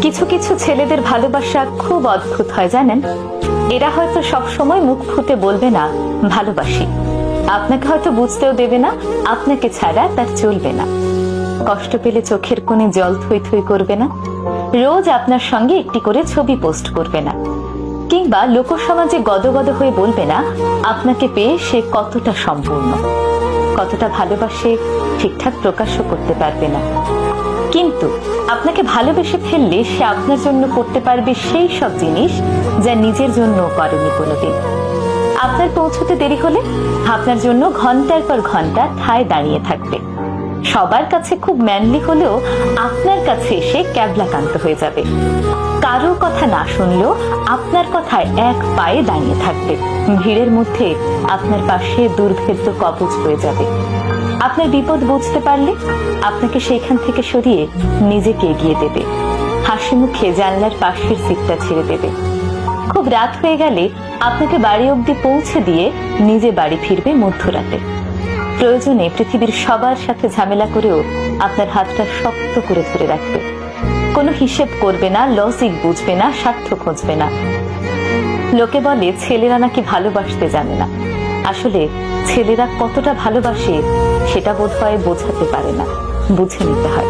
কিছু কিছু ছেলেদের ভালোবাসা খুব অদ্ভুত হয় জানেন। এরা হয়তো সব সময় মুখ ফুটে বলবে না ভালোবাসি, আপনাকে হয়তো বুঝতেও দেবে না আপনাকে ছাড়া তার চলবে না। কষ্ট পেলে চোখের কোণে জল থই থই করবে না, রোজ আপনার সঙ্গে একটি করে ছবি পোস্ট করবে না, কিংবা লোকসমাজে গদগদ হয়ে বলবে না আপনাকে পেয়ে সে কতটা সম্পূর্ণ, কতটা ভালোবাসে ঠিকঠাক প্রকাশও করতে পারবে না। কিন্তু আপনাকে ভালোবেসে ফেললে সে আপনার জন্য করতে পারবে সেই সব জিনিস যা নিজের জন্য করেনি কোনোদিন। আপনার পৌঁছতে দেরি হলে আপনার জন্য ঘন্টার পর ঘন্টা ঠায় দাঁড়িয়ে থাকবে। সবার কাছে খুব ম্যানলি হলেও আপনার কাছে এসে ক্যাবলাকান্ত হয়ে যাবে। কারো কথা না শুনলেও আপনার কথায় এক পায়ে দাঁড়িয়ে থাকবে। ভিড়ের মধ্যে আপনার পাশে দুর্ভেদ্য কবচ হয়ে যাবে। আপনার বিপদ বুঝতে পারলে আপনাকে সেখান থেকে সরিয়ে নিজেকে এগিয়ে দেবে। হাসি মুখে জানলার পাশের সিটটা ছেড়ে দেবে। খুব রাত হয়ে গেলে আপনাকে বাড়ি অবধি পৌঁছে দিয়ে নিজে বাড়ি ফিরবে মধ্যরাতে। প্রয়োজনে পৃথিবীর সবার সাথে ঝামেলা করেও আপনার হাতটা শক্ত করে ধরে রাখবে। কোনো হিসেব করবে না, লজিক বুঝবে না, স্বার্থ খুঁজবে না। লোকে বলে ছেলেরা নাকি ভালোবাসতে জানে না। আসলে ছেলেরা কতটা ভালোবাসে সেটা বোধহয় বোঝাতে পারে না, বুঝে নিতে হয়।